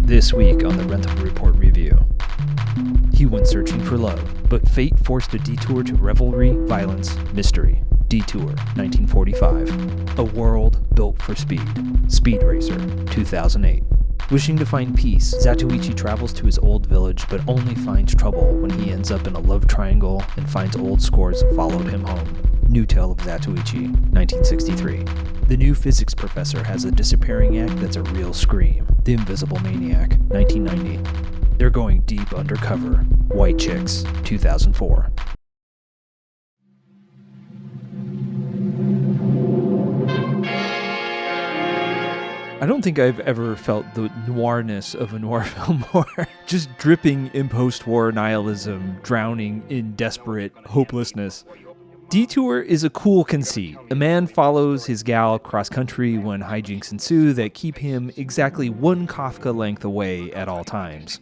This week on the Rental Report Review. He went searching for love, but fate forced a detour to revelry, violence, mystery. Detour, 1945. A world built for speed. Speed Racer, 2008. Wishing to find peace, Zatoichi travels to his old village, but only finds trouble when he ends up in a love triangle and finds old scores that followed him home. New Tale of Zatoichi, 1963. The new physics professor has a disappearing act that's a real scream. The Invisible Maniac, 1990. They're going deep undercover. White Chicks, 2004. I don't think I've ever felt the noirness of a noir film more. Just dripping in post-war nihilism, drowning in desperate hopelessness. Detour is a cool conceit. A man follows his gal cross-country when hijinks ensue that keep him exactly one Kafka length away at all times.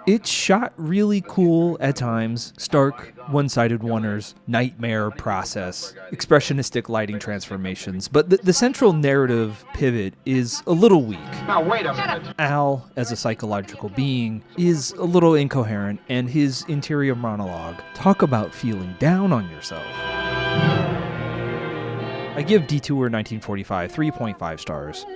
It's shot really cool at times, stark, one-sided oneers, nightmare process, expressionistic lighting transformations, but the central narrative pivot is a little weak. Now wait a minute. Al, as a psychological being, is a little incoherent, and his interior monologue, talk about feeling down on yourself. I give Detour 1945 3.5 stars.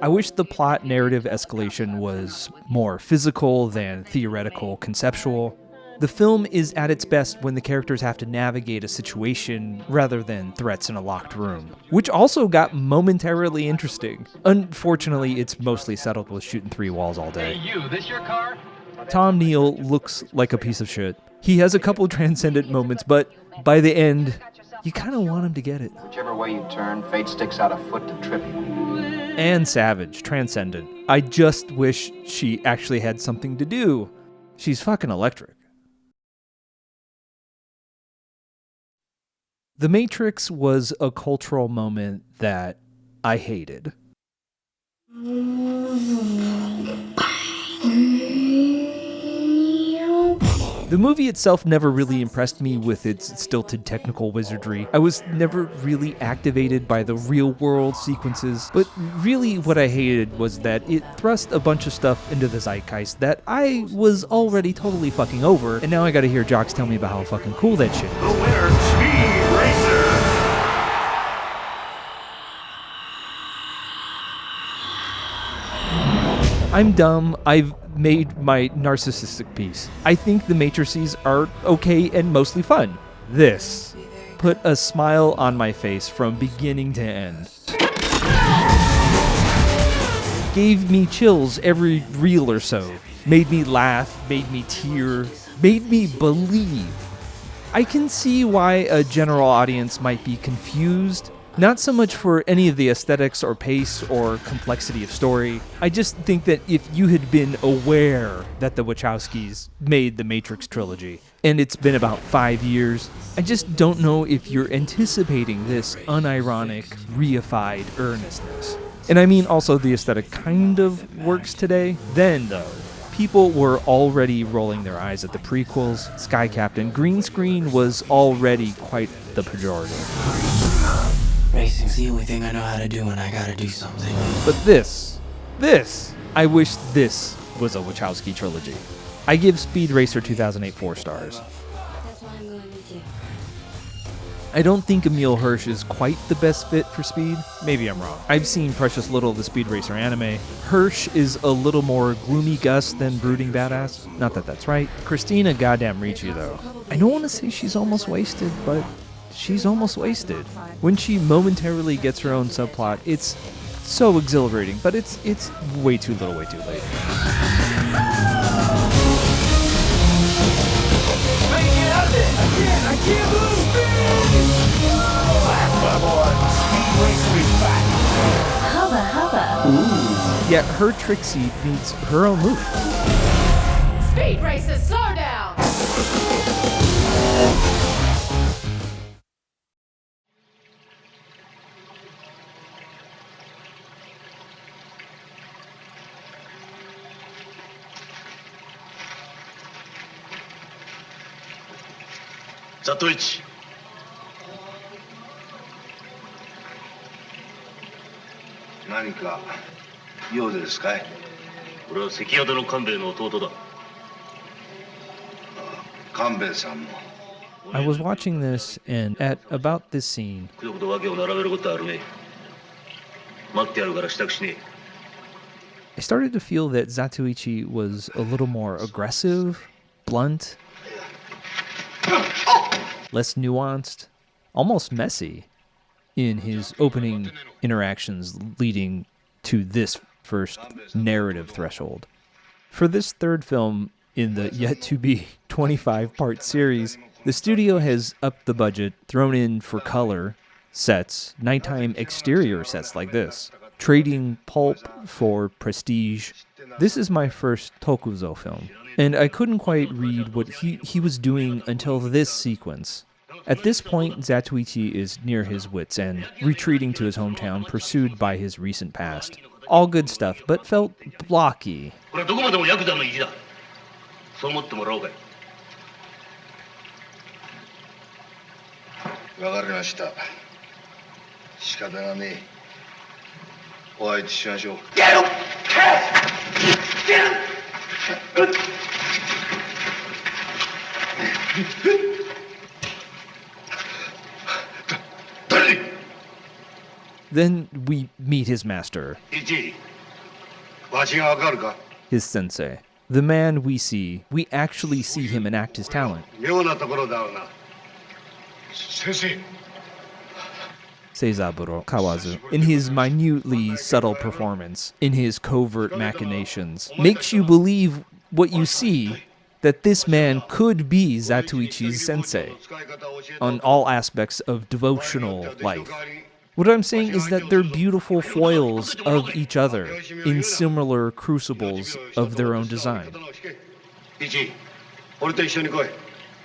I wish the plot narrative escalation was more physical than theoretical, conceptual. The film is at its best when the characters have to navigate a situation rather than threats in a locked room, which also got momentarily interesting. Unfortunately, it's mostly settled with shooting three walls all day. Hey you, this your car? Tom Neal looks like a piece of shit. He has a couple transcendent moments, but by the end, you kind of want him to get it. Whichever way you turn, fate sticks out a foot to trip you. And savage, transcendent. I just wish she actually had something to do. She's fucking electric. The Matrix was a cultural moment that I hated. The movie itself never really impressed me with its stilted technical wizardry. I was never really activated by the real-world sequences, but really what I hated was that it thrust a bunch of stuff into the zeitgeist that I was already totally fucking over, and now I gotta hear jocks tell me about how fucking cool that shit is. The winner, Speed Racer! I'm dumb. I've made my narcissistic peace. I think the Matrices are okay and mostly fun. This put a smile on my face from beginning to end. Gave me chills every reel or so. Made me laugh, made me tear, made me believe. I can see why a general audience might be confused. Not so much for any of the aesthetics or pace or complexity of story. I just think that if you had been aware that the Wachowskis made the Matrix trilogy, and it's been about 5 years, I just don't know if you're anticipating this unironic, reified earnestness. And I mean also the aesthetic kind of works today. Then though, people were already rolling their eyes at the prequels. Sky Captain green screen was already quite the pejorative. Racing's the only thing I know how to do when I gotta do something. But this, I wish this was a Wachowski trilogy. I give Speed Racer 2008 4 stars. I don't think Emile Hirsch is quite the best fit for Speed. Maybe I'm wrong. I've seen precious little of the Speed Racer anime. Hirsch is a little more gloomy Gus than brooding badass. Not that that's right. Christina goddamn Ricci though. I don't want to say she's almost wasted, but she's almost wasted. When she momentarily gets her own subplot, it's so exhilarating, but it's way too little, way too late. I can't lose speed! Last level on Speed Racer is back. Hubba hubba. Ooh. Yet her Trixie needs her own movie. Speed races, slow down. 何か用ですかい？俺は関宿の官兵衛の弟だ。官兵衛さんも。I was watching this, and at about this scene, くどくど訳を並べることはあるめえ。待ってやるから支度しねえ。 I started to feel that Zatoichi was a little more aggressive, blunt, less nuanced, almost messy in his opening interactions leading to this first narrative threshold. For this third film in the yet-to-be 25-part series, the studio has upped the budget, thrown in for color sets, nighttime exterior sets like this, trading pulp for prestige. This is my first Tokuzo film, and I couldn't quite read what he was doing until this sequence. At this point, Zatoichi is near his wits' end, retreating to his hometown, pursued by his recent past. All good stuff, but felt blocky. これはどこまでもヤクザの意地だ。そう思ってもらおうかい。わかりました。仕方がねえ。お相手しましょう。Then we meet his master, わしがわかるか？ his sensei. The man we actually see him enact his talent. 妙なところだろうな。先生。 Seizaburo Kawazu, in his minutely subtle performance, in his covert machinations, makes you believe what you see, that this man could be Zatoichi's sensei on all aspects of devotional life. What I'm saying is that they're beautiful foils of each other in similar crucibles of their own design. 俺と一緒に来い。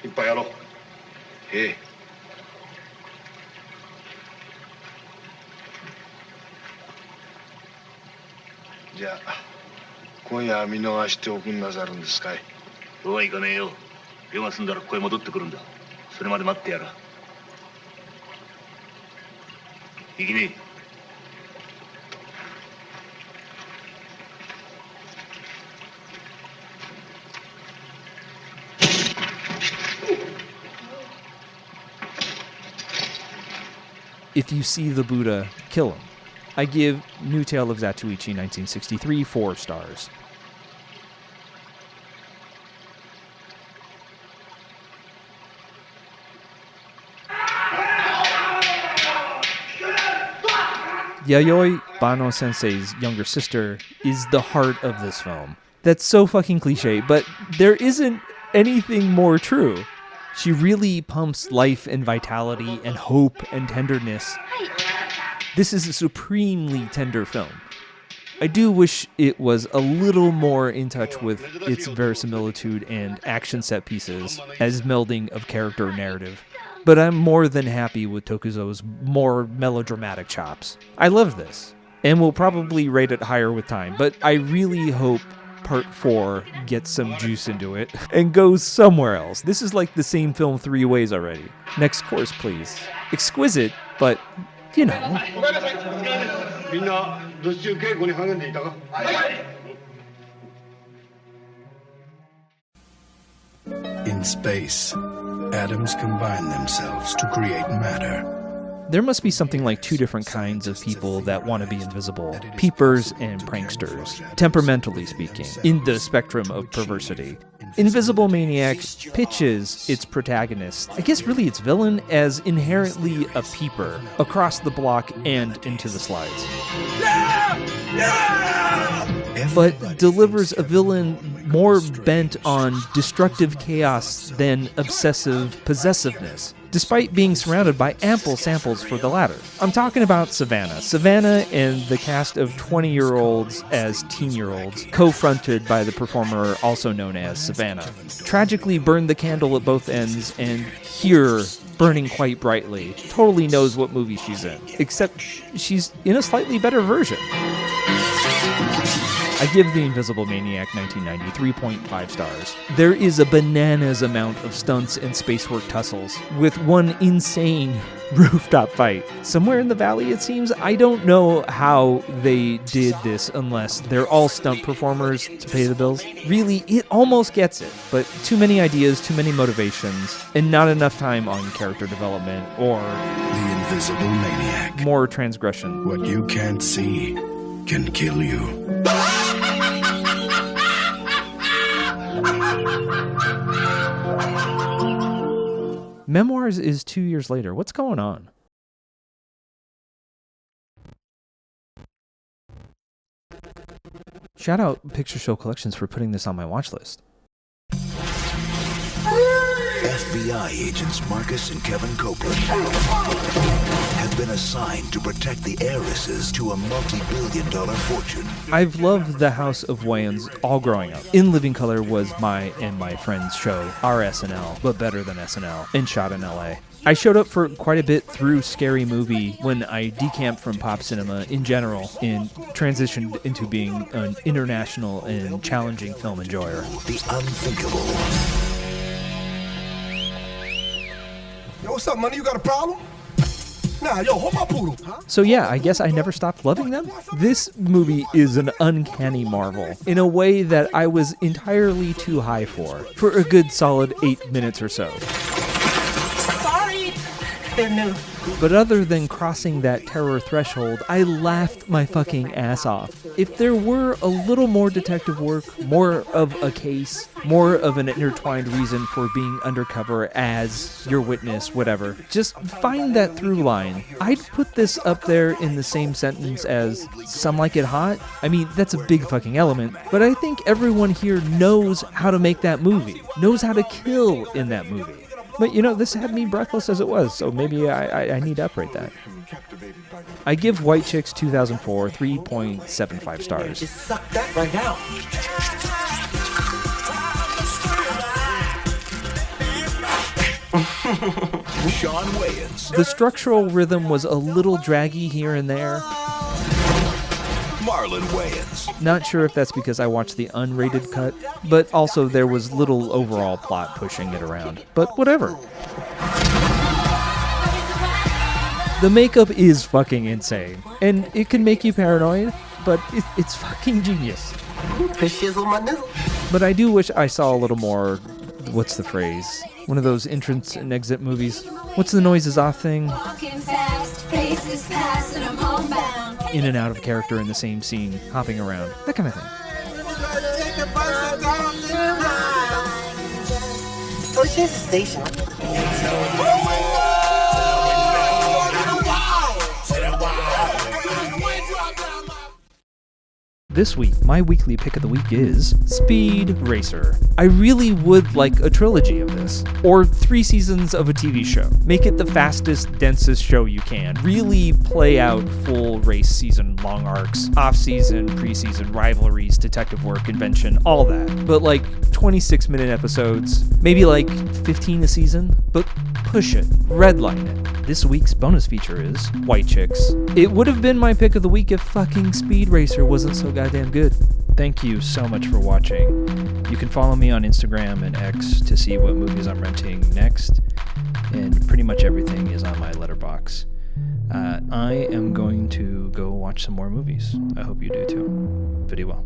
いっぱいやろう。ええ。 じゃあ今夜は見逃しておくんなさるんですかい？そうはいかねえよ。用が済んだらここへ戻ってくるんだ。それまで待ってやら。行きねえ。 If you see the Buddha, kill him. I give New Tale of Zatoichi 1963 4 stars. Yayoi, Bano Sensei's younger sister, is the heart of this film. That's so fucking cliche, but there isn't anything more true. She really pumps life and vitality and hope and tenderness. This is a supremely tender film. I do wish it was a little more in touch with its verisimilitude and action set pieces as melding of character and narrative, but I'm more than happy with Tokuzo's more melodramatic chops. I love this, and will probably rate it higher with time, but I really hope Part 4 gets some juice into it and goes somewhere else. This is like the same film 3 ways already. Next course, please. Exquisite, but you know. みんな土中稽古に励んでいたか？ In space, atoms combine themselves to create matter. There must be something like 2 different kinds of people that want to be invisible. Peepers and pranksters, temperamentally speaking, in the spectrum of perversity. Invisible Maniac pitches its protagonist, I guess really its villain, as inherently a peeper, across the block and into the slides. But delivers a villain more bent on destructive chaos than obsessive possessiveness, despite being surrounded by ample samples for the latter. I'm talking about Savannah. Savannah and the cast of 20-year-olds as teen-year-olds, co-fronted by the performer also known as Savannah, tragically burned the candle at both ends, and here, burning quite brightly, totally knows what movie she's in, except she's in a slightly better version. I give The Invisible Maniac 1990 3.5 stars. There is a bananas amount of stunts and spacework tussles, with one insane rooftop fight. Somewhere in the valley, it seems. I don't know how they did this unless they're all stunt performers to pay the bills. Really, it almost gets it, but too many ideas, too many motivations, and not enough time on character development or The Invisible Maniac. more transgression. What you can't see can kill you. Memoirs is 2 years later. What's going on? Shout out Picture Show Collections for putting this on my watch list. FBI agents Marcus and Kevin Copeland have been assigned to protect the heiresses to a multi-billion-dollar fortune. I've loved the House of Wayans all growing up. In Living Color was my and my friend's show, our SNL, but better than SNL, and shot in LA. I showed up for quite a bit through Scary Movie when I decamped from pop cinema in general and transitioned into being an international and challenging film enjoyer. The unthinkable. Yo, what's up, money? You got a problem? Nah, yo, hold my poodle. Huh? So yeah, I guess I never stopped loving them. This movie is an uncanny marvel in a way that I was entirely too high for a good solid 8 minutes or so. Sorry. They're new. But other than crossing that terror threshold, I laughed my fucking ass off. If there were a little more detective work, more of a case, more of an intertwined reason for being undercover as your witness, whatever, just find that through line. I'd put this up there in the same sentence as Some Like It Hot. I mean, that's a big fucking element, but I think everyone here knows how to make that movie, knows how to kill in that movie. But, you know, this had me breathless as it was, so maybe I need to uprate that. I give White Chicks 2004 3.75 stars. Just suck that right out. Sean Wayans. The structural rhythm was a little draggy here and there. Marlon Wayans. Not sure if that's because I watched the unrated cut, but also there was little overall plot pushing it around. But whatever. The makeup is fucking insane, and it can make you paranoid, but it's fucking genius. But I do wish I saw a little more, what's the phrase? One of those entrance and exit movies. What's the noises off thing? Walking fast, paces past, and I'm homebound. In and out of character in the same scene, hopping around, that kind of thing. This week, my weekly pick of the week is Speed Racer. I really would like a trilogy of this, or 3 seasons of a TV show. Make it the fastest, densest show you can. Really play out full race season long arcs, off-season, pre-season, rivalries, detective work, invention, all that. But like 26-minute episodes, maybe like 15 a season, but push it, redline it. This week's bonus feature is White Chicks. It would have been my pick of the week if fucking Speed Racer wasn't so goddamn good. Thank you so much for watching. You can follow me on Instagram and X to see what movies I'm renting next, and pretty much everything is on my letterbox. I am going to go watch some more movies. I hope you do too. Pretty well.